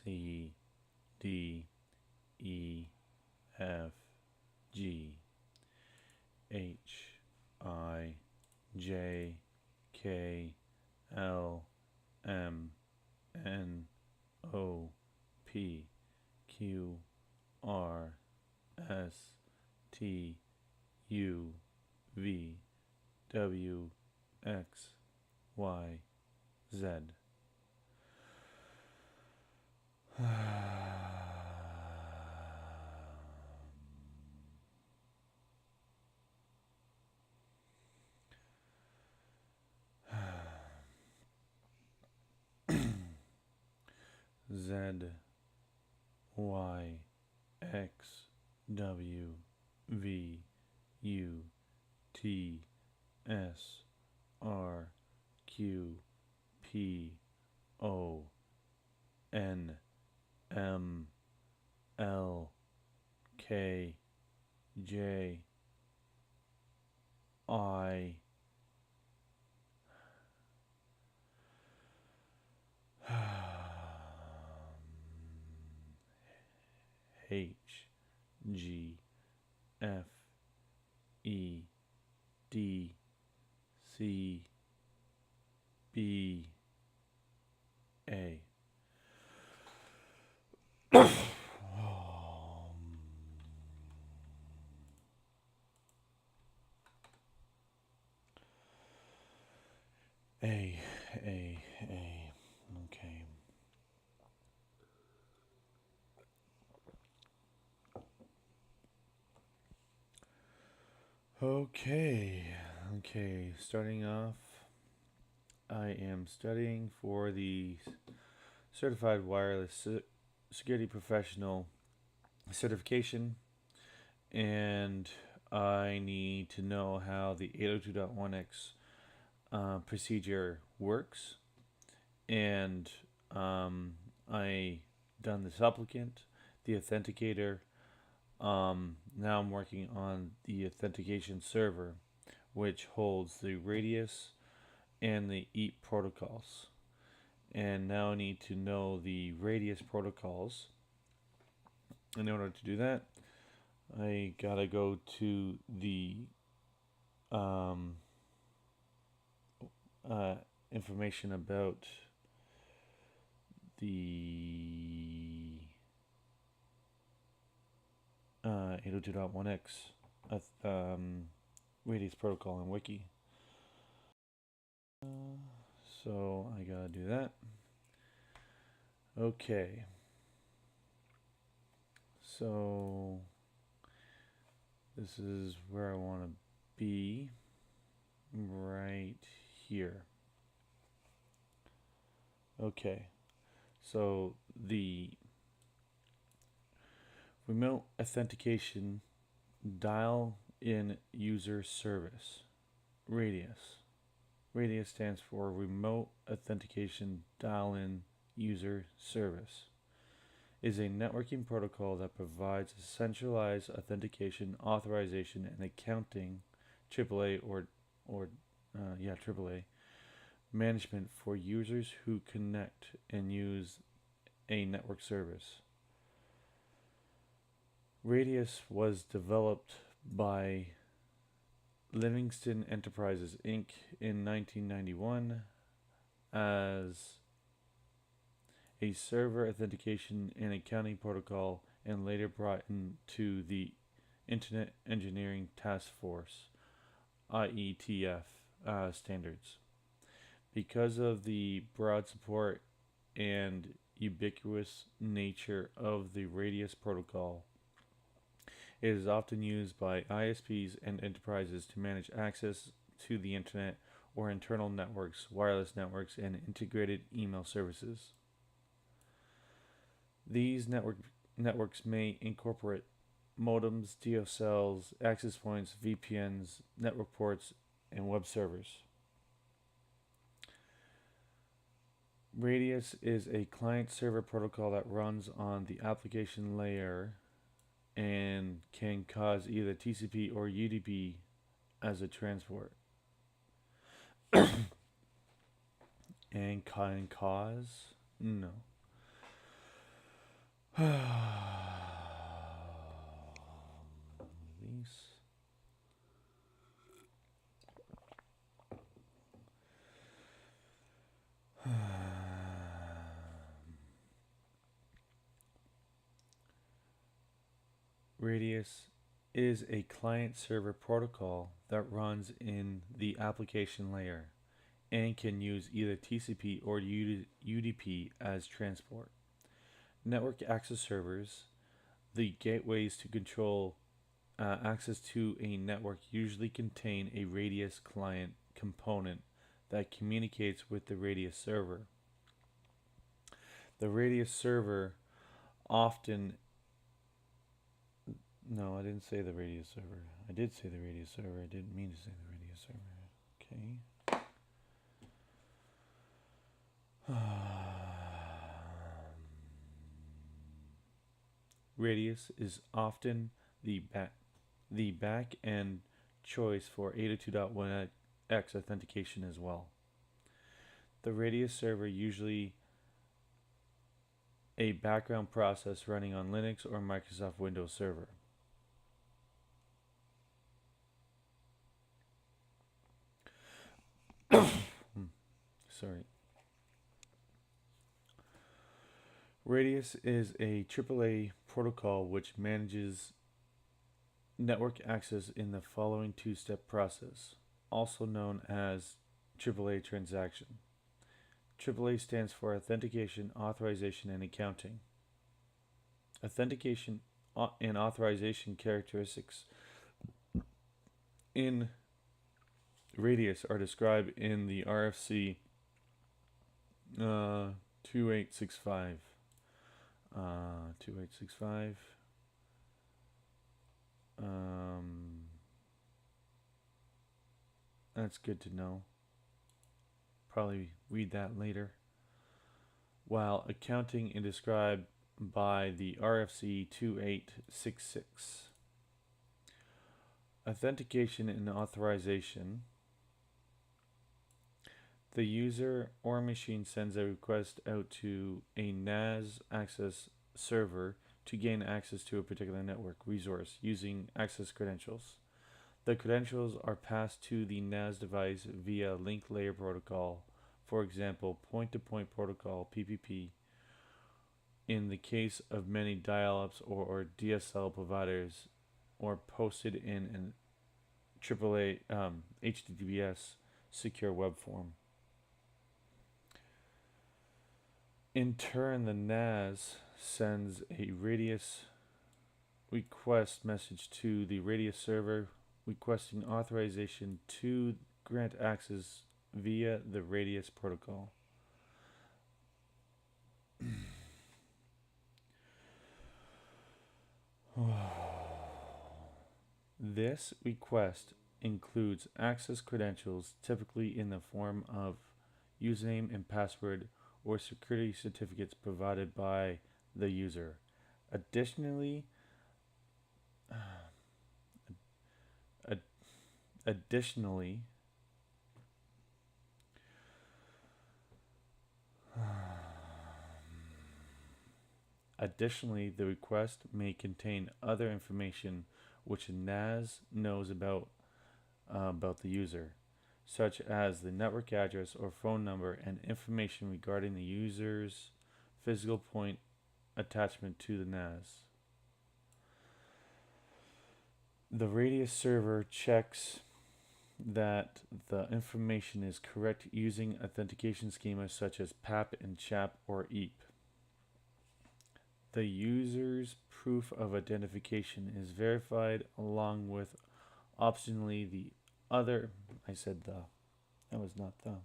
C D E F G H I J K L M N O P Q R S T U V W X Y Z. Z Y X W V U T S R Q P O N M L K J I H G F E D C B A. A, A. Okay. Okay. Starting off, I am studying for the Certified Wireless Security Professional certification, and I need to know how the 802.1x procedure works. And I done the supplicant, the authenticator. Now I'm working on the authentication server, which holds the radius and the EAP protocols. And now I need to know the radius protocols. In order to do that, I gotta go to the um, information about the 802.1x radius protocol and wiki. So I gotta do that. Okay. So this is where I want to be, right here. Okay. So the remote authentication dial in user service, radius. Radius stands for Remote Authentication Dial in User Service. Is a networking protocol that provides a centralized authentication, authorization, and accounting AAA AAA management for users who connect and use a network service. Radius was developed by Livingston Enterprises Inc. in 1991 as a server authentication and accounting protocol, and later brought into the Internet Engineering Task Force (IETF) standards. Because of the broad support and ubiquitous nature of the Radius protocol, it is often used by ISPs and enterprises to manage access to the Internet or internal networks, wireless networks, and integrated email services. These networks may incorporate modems, DSLs, access points, VPNs, network ports, and web servers. Radius is a client-server protocol that runs on the application layer and can cause either TCP or UDP as a transport. And can cause? No. Release. Radius is a client-server protocol that runs in the application layer and can use either TCP or UDP as transport. Network access servers, the gateways to control access to a network, usually contain a Radius client component that communicates with the Radius server. The Radius server often No, I didn't say the Radius server. I did say the Radius server. I didn't mean to say the Radius server. Okay. Radius is often the back end choice for 802.1x authentication as well. The Radius server usually a background process running on Linux or Microsoft Windows Server. Sorry. Radius is a AAA protocol which manages network access in the following two-step process, also known as AAA transaction. AAA stands for Authentication, Authorization, and Accounting. Authentication and authorization characteristics in Radius are described in the RFC 2865. 2865. That's good to know. Probably read that later. While accounting is described by the RFC 2866. Authentication and authorization. The user or machine sends a request out to a NAS access server to gain access to a particular network resource using access credentials. The credentials are passed to the NAS device via link layer protocol, for example, point-to-point protocol (PPP). In the case of many dial-ups or DSL providers, or posted in an AAA HTTPS secure web form. In turn, the NAS sends a Radius request message to the Radius server requesting authorization to grant access via the Radius protocol. This request includes access credentials, typically in the form of username and password or security certificates provided by the user. Additionally, additionally, the request may contain other information which a NAS knows about the user, such as the network address or phone number and information regarding the user's physical point attachment to the NAS. The Radius server checks that the information is correct using authentication schemas such as PAP and CHAP or EAP. The user's proof of identification is verified along with optionally the other. I said the. That was not the.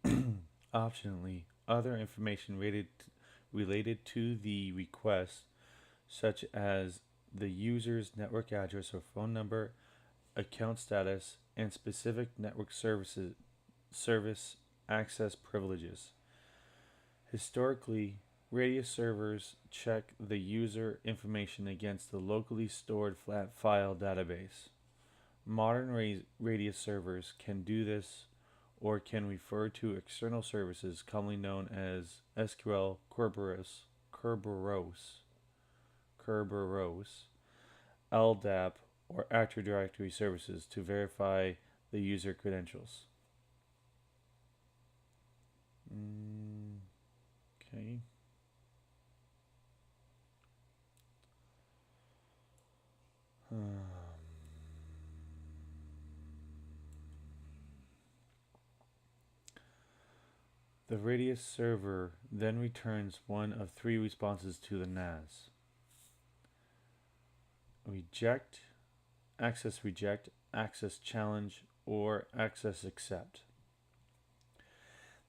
Okay. Optionally, other information related to the request, such as the user's network address or phone number, account status, and specific network service access privileges. Historically, Radius servers check the user information against the locally stored flat file database. Modern Radius servers can do this or can refer to external services commonly known as SQL Kerberos, LDAP, or Active Directory services to verify the user credentials. Okay. The Radius server then returns one of three responses to the NAS. Reject, access challenge, or access accept.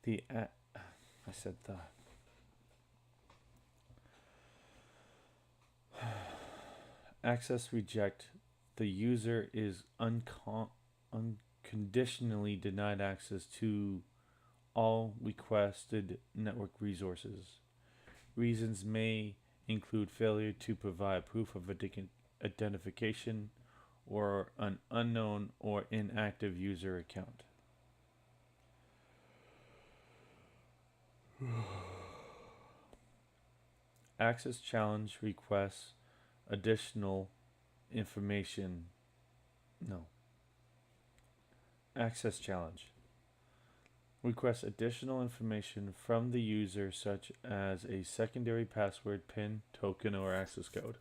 I said the. Access reject. The user is unconditionally denied access to all requested network resources. Reasons may include failure to provide proof of identification or an unknown or inactive user account. Access challenge requests additional information. No. Access challenge requests additional information from the user, such as a secondary password, PIN, token, or access code.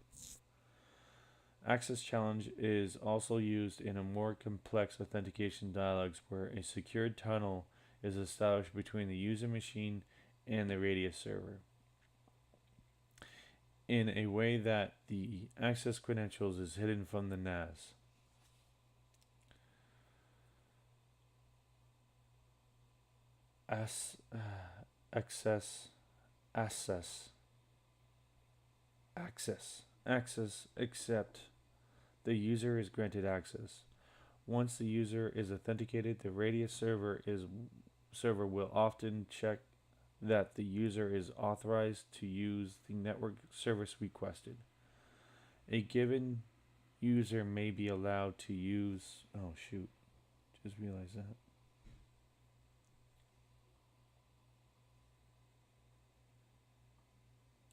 Access challenge is also used in a more complex authentication dialogues where a secured tunnel is established between the user machine and the Radius server in a way that the access credentials is hidden from the NAS. Access accept. The user is granted access. Once the user is authenticated, the Radius server will often check that the user is authorized to use the network service requested. A given user may be allowed to use. Oh shoot! Just realized that.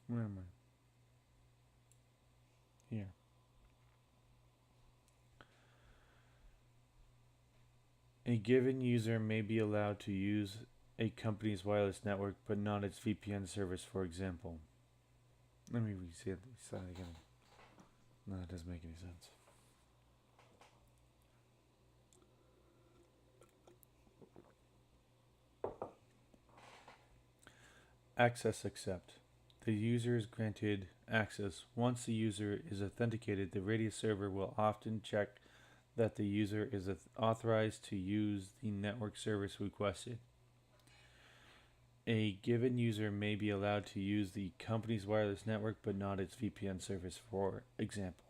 Where am I? Here. A given user may be allowed to use a company's wireless network but not its VPN service, for example. Let me say that again. No, that doesn't make any sense. Access accept. The user is granted access. Once the user is authenticated, the Radius server will often check that the user is authorized to use the network service requested. A given user may be allowed to use the company's wireless network but not its VPN service, for example.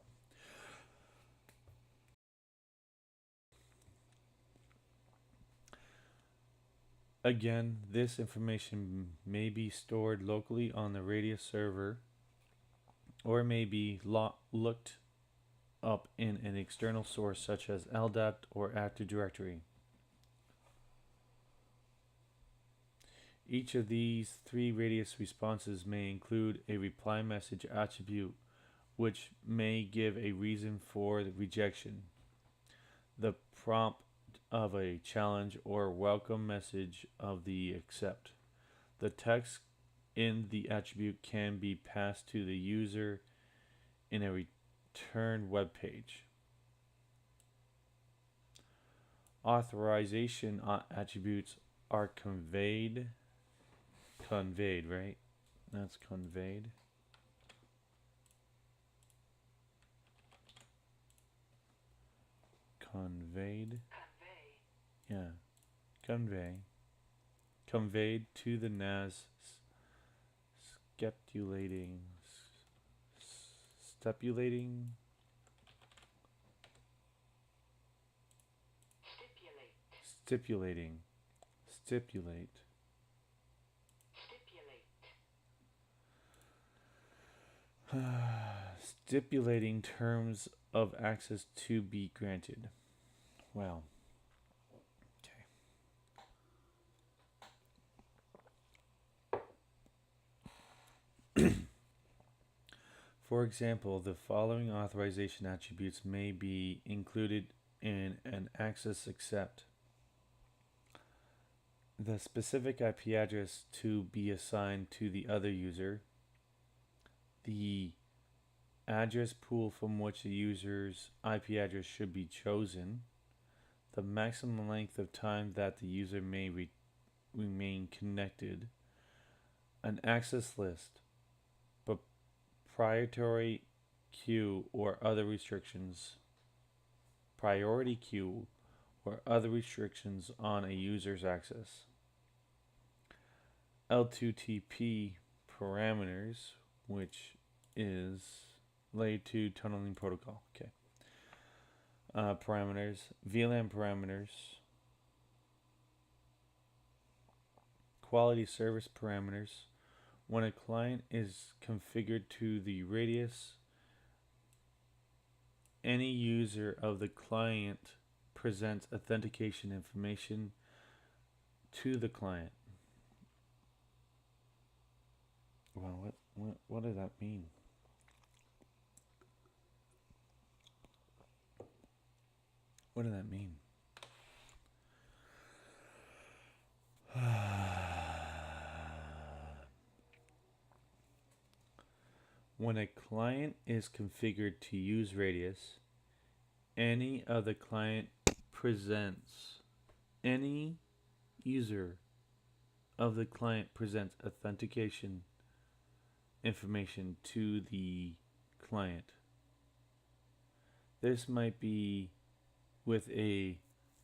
Again, this information may be stored locally on the Radius server or may be looked up in an external source such as LDAP or Active Directory. Each of these three Radius responses may include a reply message attribute which may give a reason for the rejection, the prompt of a challenge or welcome message of the accept. The text in the attribute can be passed to the user in a return web page. Authorization attributes are conveyed, right? That's conveyed. Yeah. Conveyed to the NAS stipulating Stipulating terms of access to be granted. Well, okay. For example, the following authorization attributes may be included in an access accept. The specific IP address to be assigned to the other user, the address pool from which the user's IP address should be chosen, the maximum length of time that the user may remain connected, an access list, proprietary queue or other restrictions, priority queue or other restrictions on a user's access, L2TP parameters, which is layer 2 tunneling protocol. Okay. Parameters, VLAN parameters, quality service parameters. When a client is configured to the radius, any user of the client presents authentication information to the client. Well, what does that mean? What does that mean? When a client is configured to use radius, any other client presents, any user of the client presents authentication information to the client. This might be with a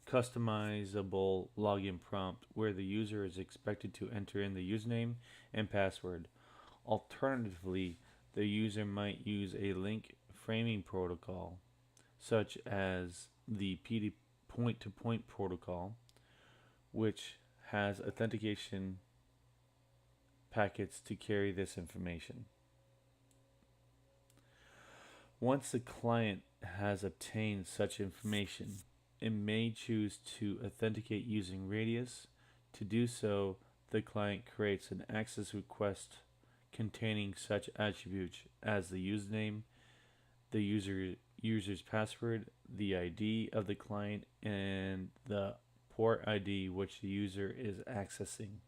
customizable login prompt where the user is expected to enter in the username and password. Alternatively, the user might use a link framing protocol, such as the PD point-to-point protocol, which has authentication packets to carry this information. Once the client has obtained such information, it may choose to authenticate using Radius. To do so, the client creates an access request containing such attributes as the username, the user's password, the ID of the client, and the port ID which the user is accessing.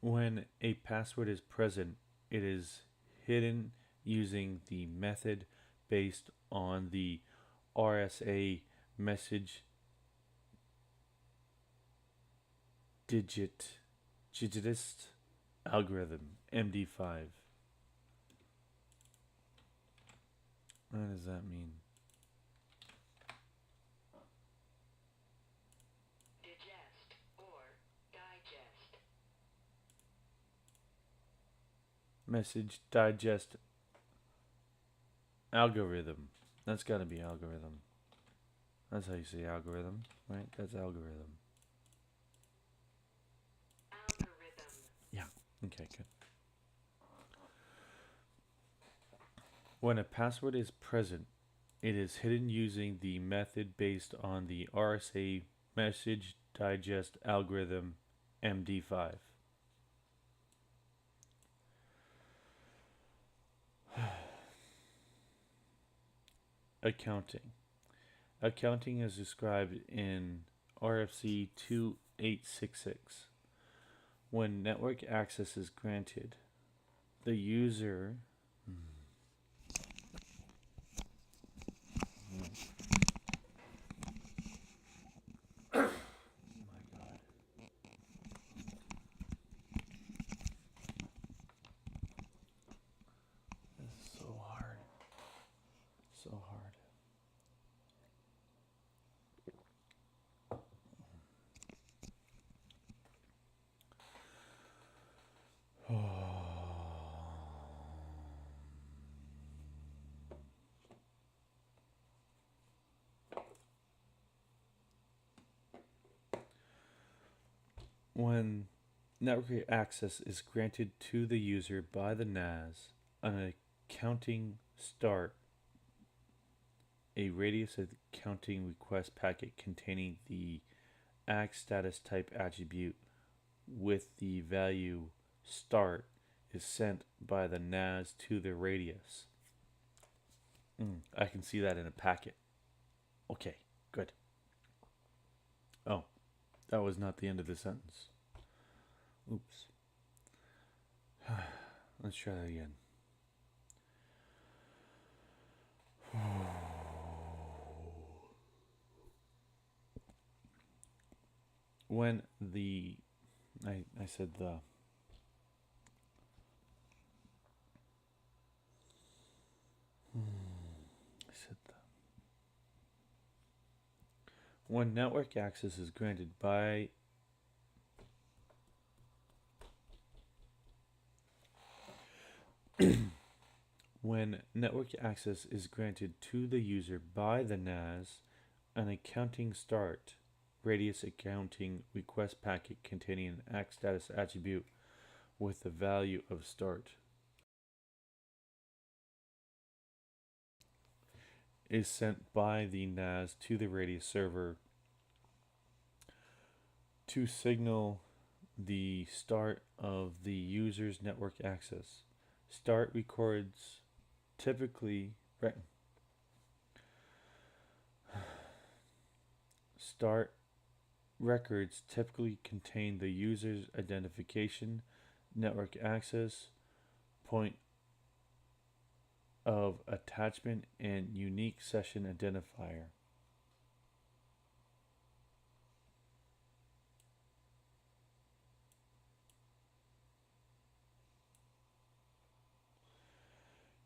When a password is present, it is hidden using the method based on the RSA message digitist algorithm, MD5. What does that mean? Digest or digest. Message digest algorithm. That's got to be algorithm. That's how you say algorithm, right? That's algorithm. Algorithm. Yeah. Okay, good. When a password is present, it is hidden using the method based on the RSA message digest algorithm MD5. Accounting. Accounting is described in RFC 2866. When network access is granted, the user my god. This is so hard. So hard. When network access is granted to the user by the NAS, an accounting start a radius accounting request packet containing the ACK status type attribute with the value start is sent by the NAS to the radius. I can see that in a packet. Okay, good. Oh, that was not the end of the sentence. Oops. Let's try that again. When the I said the I said the when network access is granted by when network access is granted to the user by the NAS, an accounting start radius accounting request packet containing an ACK status attribute with the value of start is sent by the NAS to the radius server to signal the start of the user's network access. Start records typically start records typically contain the user's identification, network access, point of attachment, and unique session identifier.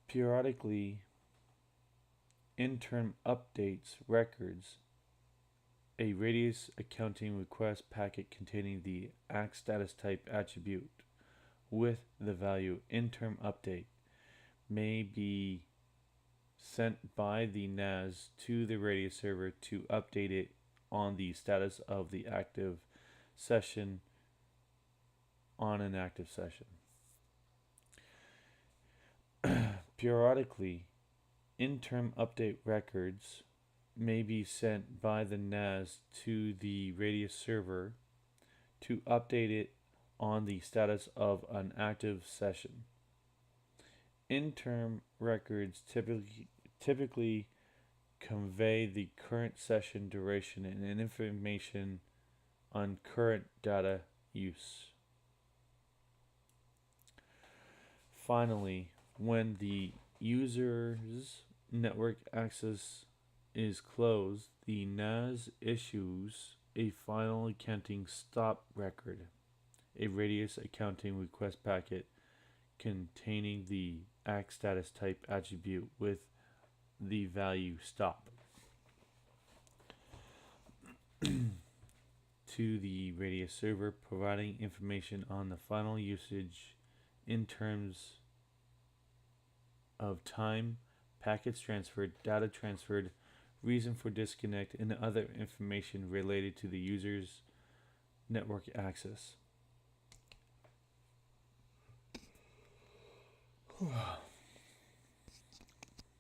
Periodically, interim updates records a radius accounting request packet containing the ACK status type attribute with the value interim update may be sent by the NAS to the radius server to update it on the status of the active session on an active session. Periodically, interim update records may be sent by the NAS to the radius server to update it on the status of an active session. Interim records typically convey the current session duration and information on current data use. Finally, when the user's network access is closed, the NAS issues a final accounting stop record, a radius accounting request packet containing the ACK status type attribute with the value stop to the radius server, providing information on the final usage in terms of time, packets transferred, data transferred, reason for disconnect, and other information related to the user's network access.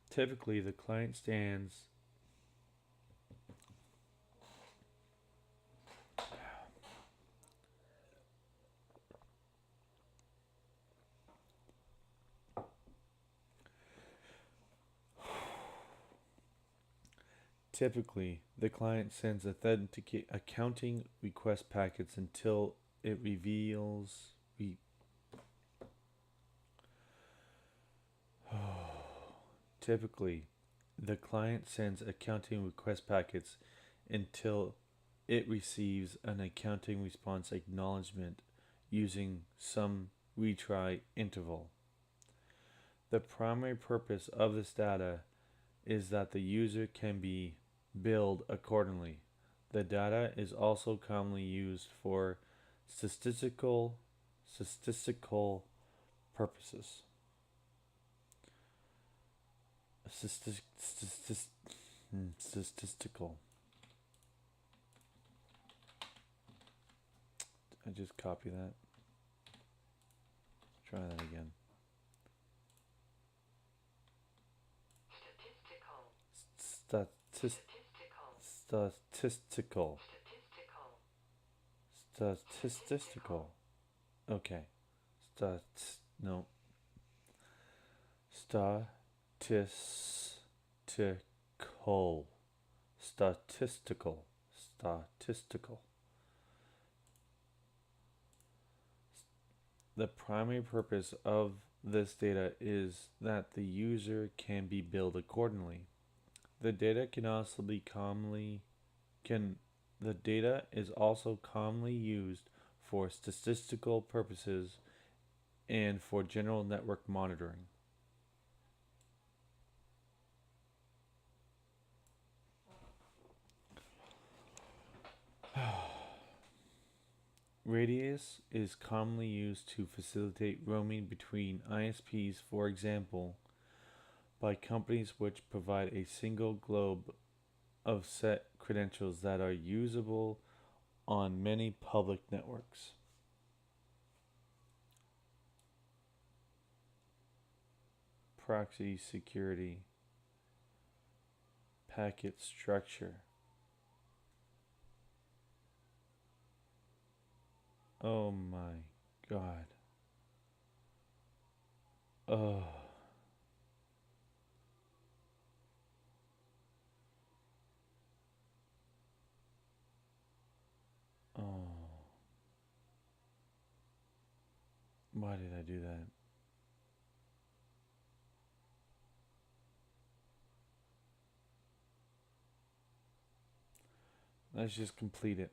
Typically, the client stands Typically, the client sends accounting request packets until it reveals. Typically, the client sends accounting request packets until it receives an accounting response acknowledgement using some retry interval. The primary purpose of this data is that the user can be billed accordingly. The data is also commonly used for statistical purposes. Statistical. I just copy that. Try that again. Statistical. Okay. No. Statistical. Statistical. The primary purpose of this data is that the user can be billed accordingly. The data is also commonly used for statistical purposes and for general network monitoring. Radius is commonly used to facilitate roaming between ISPs, for example, by companies which provide a single globe of set credentials that are usable on many public networks. Proxy security, packet structure. Oh my God. Oh. Oh. Why did I do that? Let's just complete it.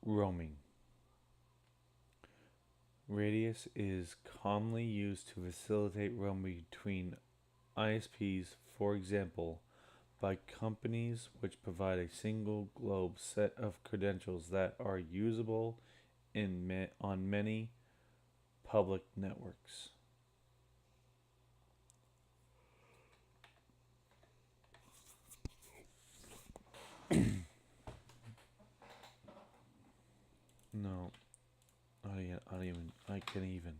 Roaming. Radius is commonly used to facilitate roaming between ISPs, for example, by companies which provide a single globe set of credentials that are usable on many public networks. No, I can't even.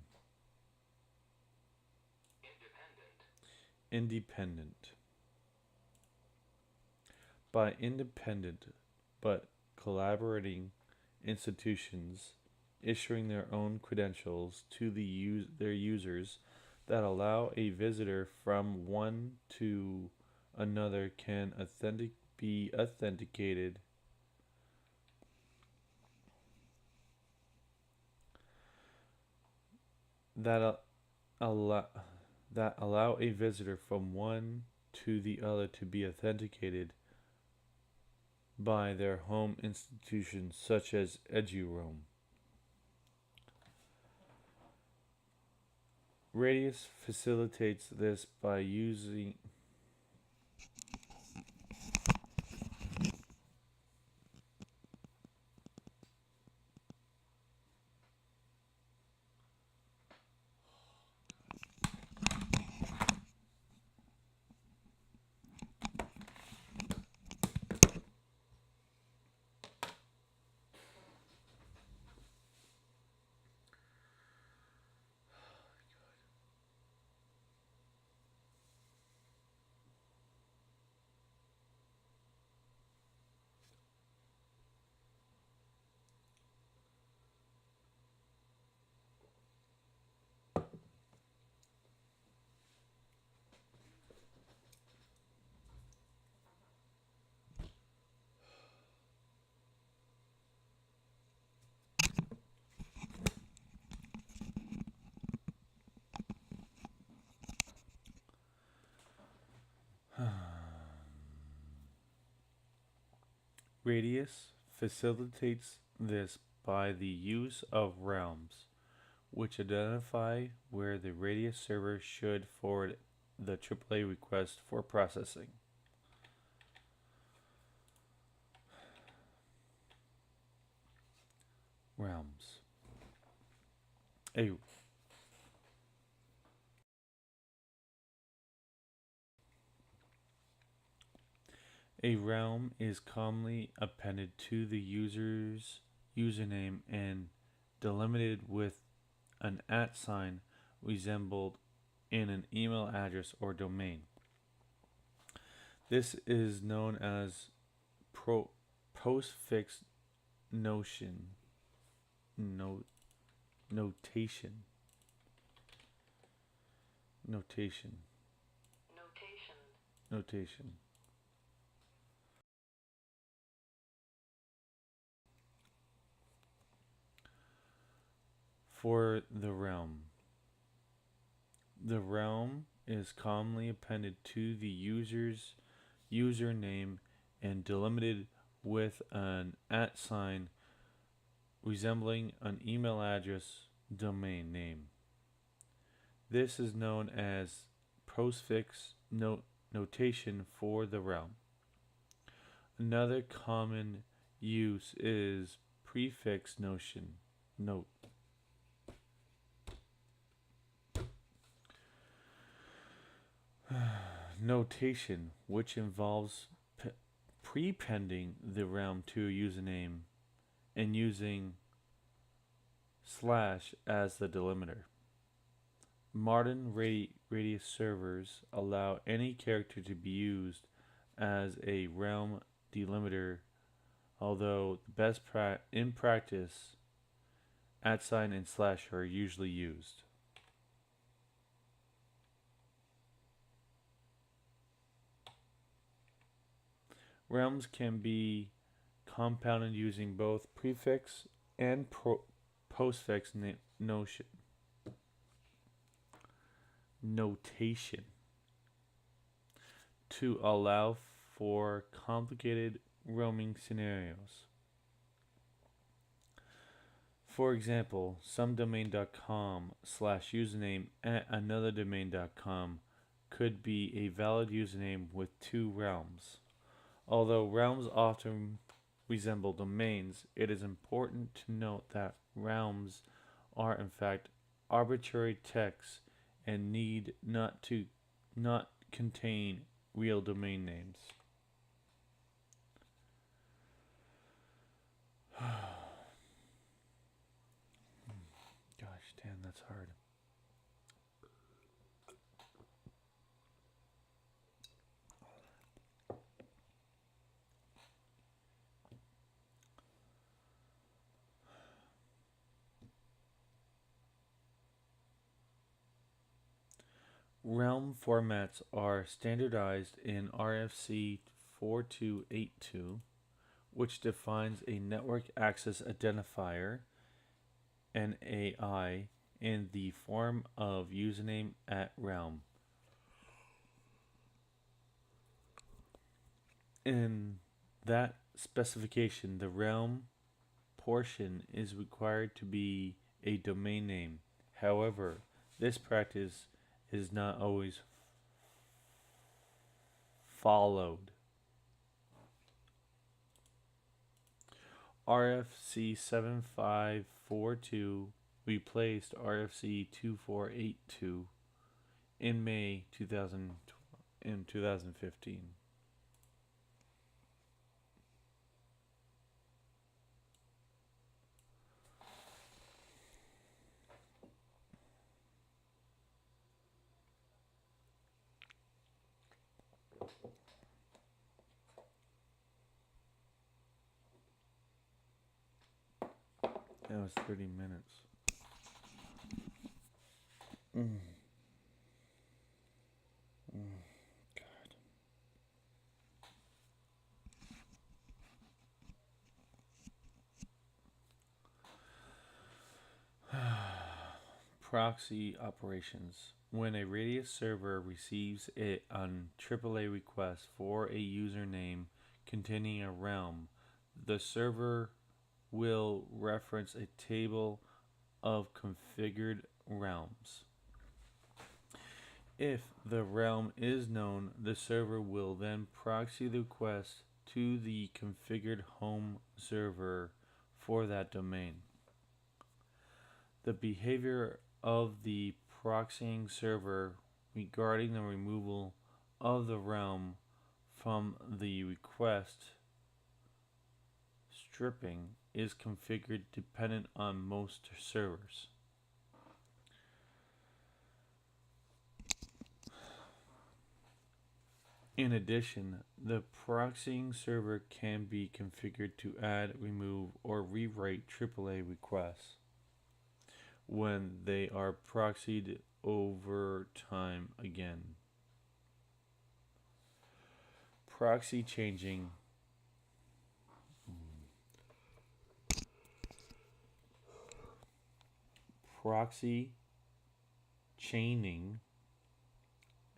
Independent. By independent but collaborating institutions issuing their own credentials to their users that allow a visitor from one to another can be authenticated that allow a visitor from one to the other to be authenticated by their home institutions such as EduRoam. Radius facilitates this by using Radius facilitates this by the use of realms, which identify where the Radius server should forward the AAA request for processing. Realms. A A realm is commonly appended to the user's username and delimited with an @ sign resembled in an email address or domain. This is known as postfix notion no, notation. Notation. Notation. Notation. For the realm. The realm is commonly appended to the user's username and delimited with an @ sign resembling an email address domain name. This is known as postfix notation for the realm. Another common use is prefix notion note. Notation, which involves prepending the realm to a username and using / as the delimiter. Modern Radius servers allow any character to be used as a realm delimiter, although in practice, @ sign and / are usually used. Realms can be compounded using both prefix and postfix notation to allow for complicated roaming scenarios. For example, somedomain.com /username at anotherdomain.com could be a valid username with two realms. Although realms often resemble domains, it is important to note that realms are in fact arbitrary texts and need not contain real domain names. Gosh, damn, that's hard. Realm formats are standardized in RFC 4282, which defines a network access identifier, NAI, in the form of username at realm. In that specification, the realm portion is required to be a domain name. However, this practice is not always followed. RFC 7542 replaced RFC 2482 in May 2015. That was 30 minutes. God. Proxy operations. When a Radius server receives an AAA request for a username containing a realm, the server will reference a table of configured realms. If the realm is known, the server will then proxy the request to the configured home server for that domain. The behavior of the proxying server regarding the removal of the realm from the request stripping is configured dependent on most servers. In addition, the proxying server can be configured to add, remove, or rewrite AAA requests when they are proxied over time again. Proxy changing. Proxy chaining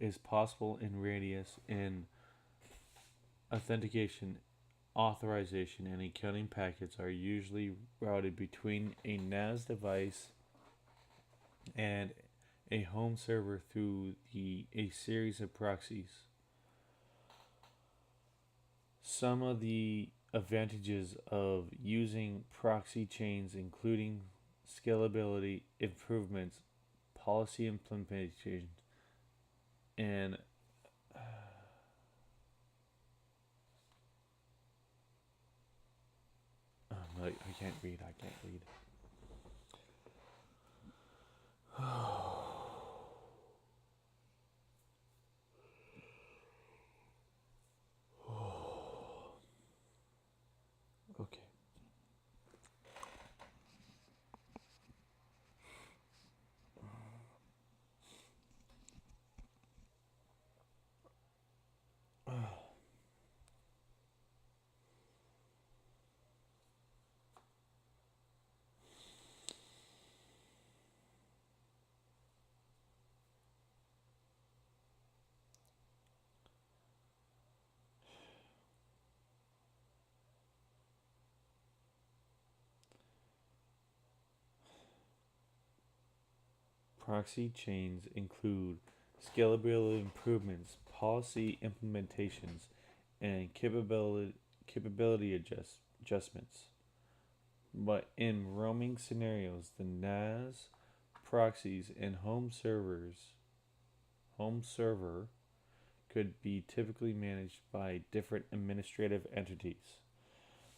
is possible in Radius in authentication, authorization, and accounting packets are usually routed between a NAS device and a home server through a series of proxies. Some of the advantages of using proxy chains including scalability improvements, policy implementation, and I can't read. Okay. Proxy chains include scalability improvements, policy implementations, and capability adjustments. But in roaming scenarios, the NAS proxies and home server could be typically managed by different administrative entities.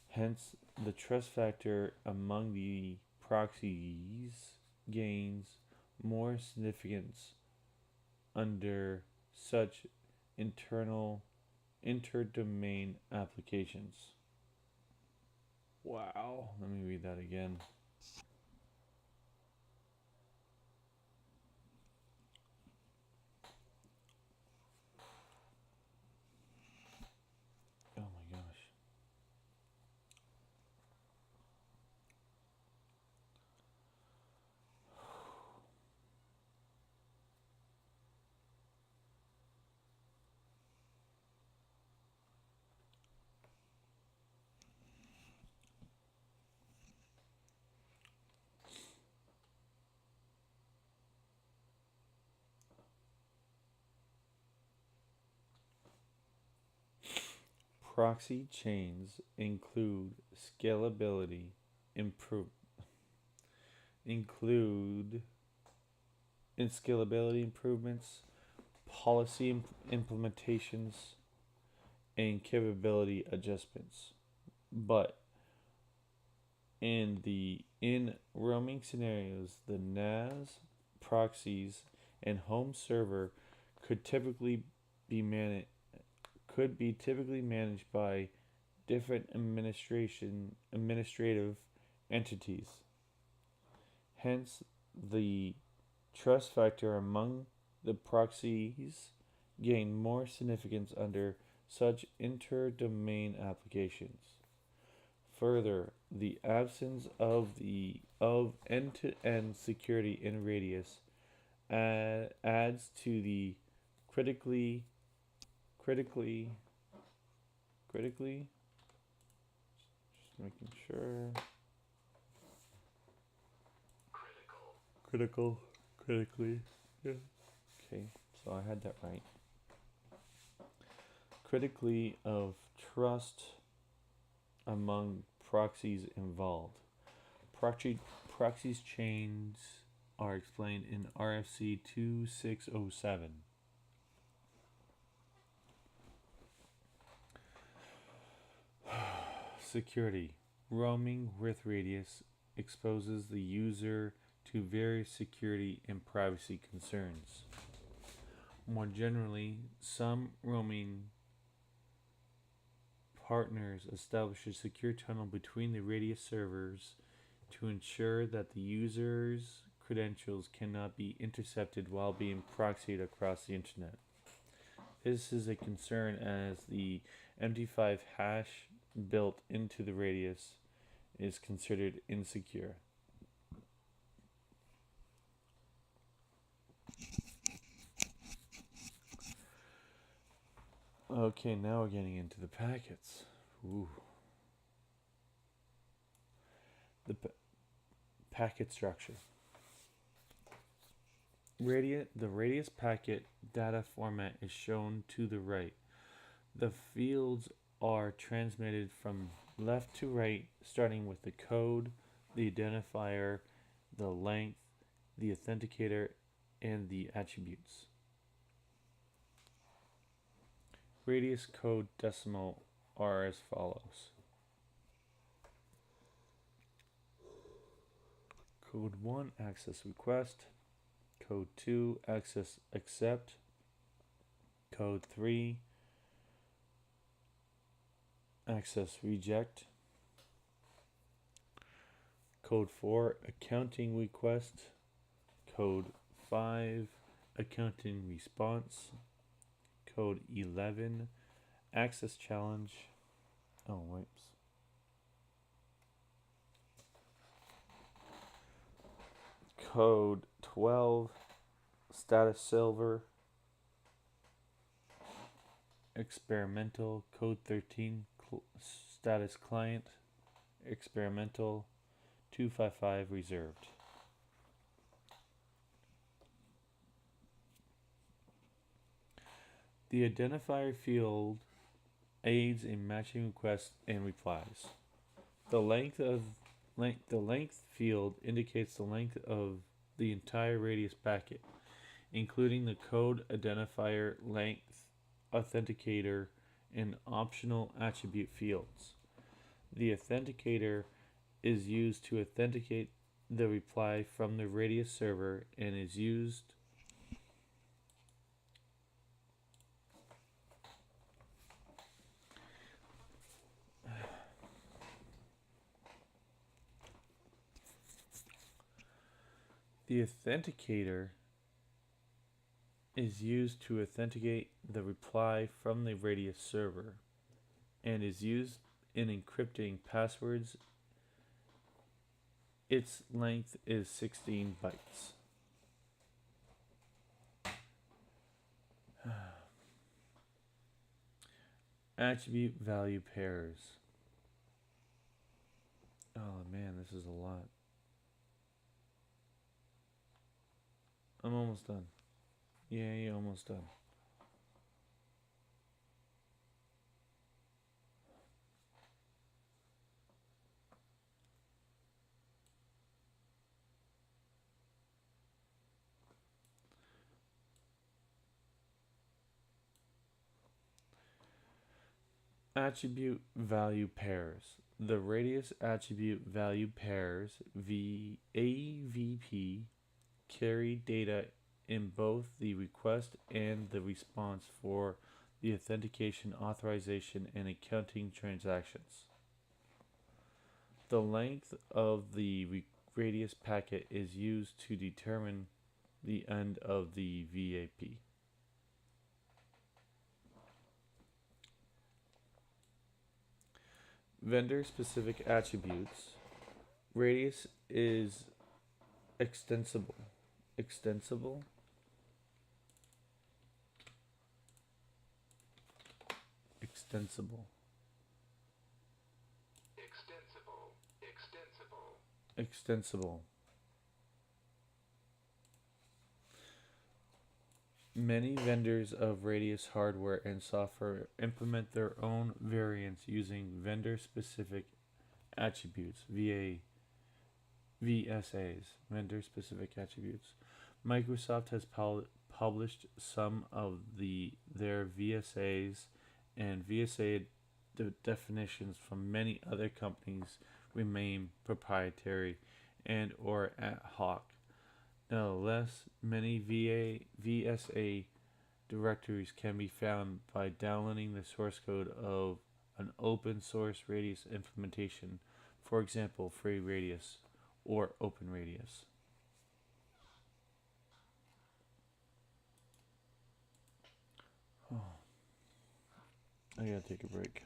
Hence, the trust factor among the proxies gains more significance under such internal interdomain applications. Wow. Let me read that again. Oh my gosh. Proxy chains include improve include in scalability improvements, policy implementations, and capability adjustments. But in roaming scenarios, the NAS proxies and home server could typically be managed by different administrative entities. Hence, the trust factor among the proxies gain more significance under such inter-domain applications. Further, the absence of end-to-end security in Radius adds to the critically critically critically making sure. Critically. Yeah. Okay, so I had that right. Critically of trust among proxies involved. Proxies chains are explained in RFC 2607. Security. Roaming with radius exposes the user to various security and privacy concerns. More generally, some roaming partners establish a secure tunnel between the radius servers to ensure that the user's credentials cannot be intercepted while being proxied across the internet. This is a concern as the MD5 hash built into the radius is considered insecure. Okay, now we're getting into the packets. Ooh. The packet structure. The radius packet data format is shown to the right. The fields are transmitted from left to right, starting with the code, the identifier, the length, the authenticator, and the attributes. Radius code decimal are as follows. Code 1, access request. Code 2, access accept. Code 3, access reject. Code 4, accounting request. Code 5, accounting response. Code 11, access challenge. Oh, whoops. Code 12, status silver. Experimental. Code 13, status client. Experimental. 255 reserved. The identifier field aids in matching requests and replies. The length field indicates the length of the entire radius packet, including the code identifier, length, authenticator, and optional attribute fields. The authenticator is used to authenticate the reply from the radius server and is used The authenticator is used to authenticate the reply from the radius server and is used in encrypting passwords. Its length is 16 bytes. Attribute value pairs. Oh man, this is a lot. I'm almost done. Yay, almost done. Attribute value pairs. The radius attribute value pairs AVP carry data in both the request and the response for the authentication, authorization, and accounting transactions. The length of the radius packet is used to determine the end of the VAP. Vendor specific attributes. Radius is extensible. Extensible. Extensible. Extensible. extensible. Many vendors of radius hardware and software implement their own variants using vendor specific attributes, VSAs, vendor specific attributes. Microsoft has published some of their VSAs and VSA definitions from many other companies remain proprietary and or ad hoc. Nevertheless, many VSA directories can be found by downloading the source code of an open source radius implementation, for example, Free Radius or Open Radius. Oh, I gotta take a break.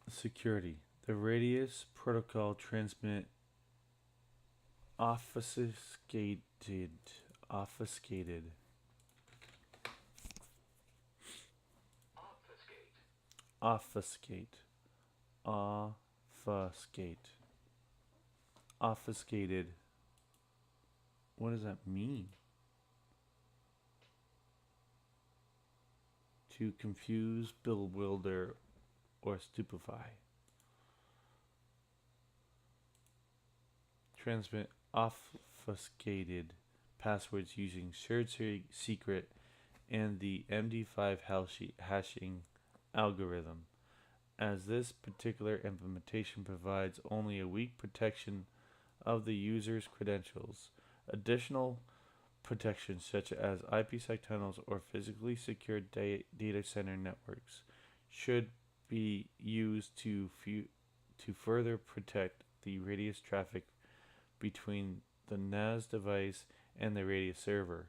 Security. The radius protocol transmit obfuscated obfuscated obfuscate obfuscate obfuscated. What does that mean? To confuse, bewilder, or stupefy. Transmit obfuscated passwords using shared secret and the MD5 hashing algorithm, as this particular implementation provides only a weak protection of the user's credentials. Additional protections such as IPsec tunnels or physically secured data center networks should be used to further protect the radius traffic between the NAS device and the radius server.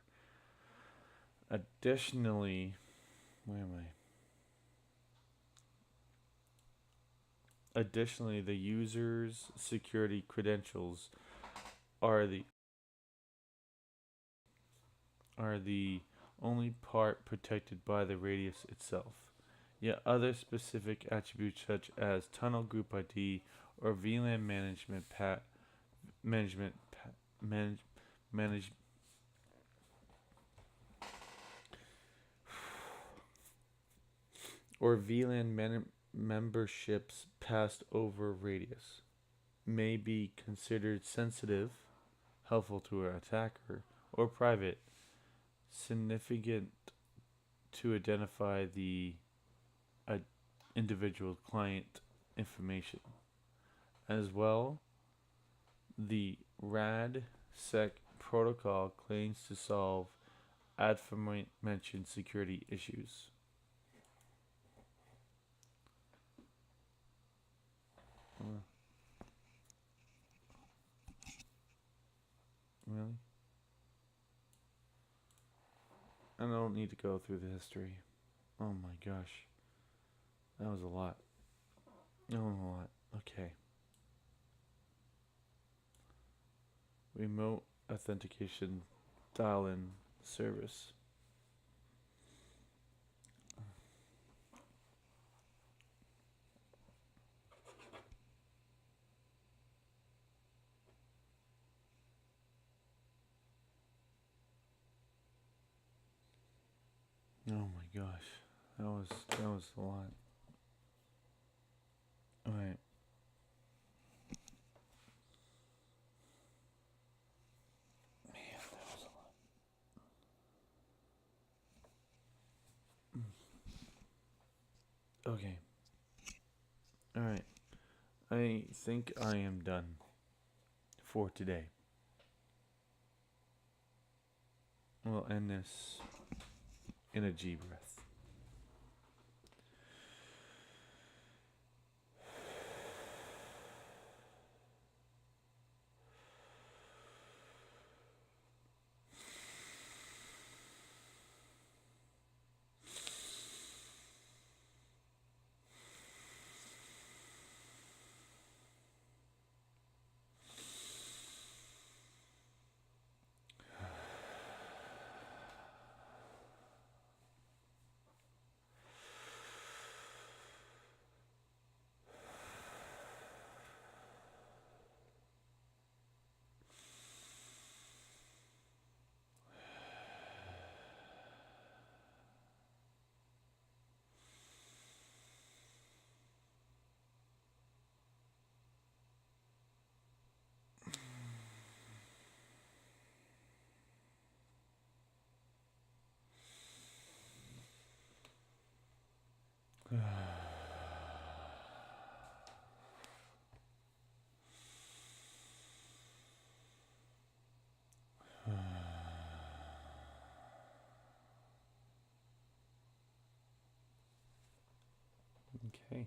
Additionally, where am I? Additionally, the user's security credentials are the only part protected by the radius itself. Yet other specific attributes such as tunnel group ID or VLAN management manage, manage or memberships passed over radius may be considered sensitive, helpful to an attacker, or private, significant to identify the individual client information. As well, the RADSec protocol claims to solve aforementioned security issues. Really? I don't need to go through the history. Oh my gosh. That was a lot. That was a lot. Okay. Remote authentication dial-in service. Oh my gosh. That was a lot. Alright. Man, that was a lot. Okay. All right. I think I am done for today. We'll end this in a G breath. Okay.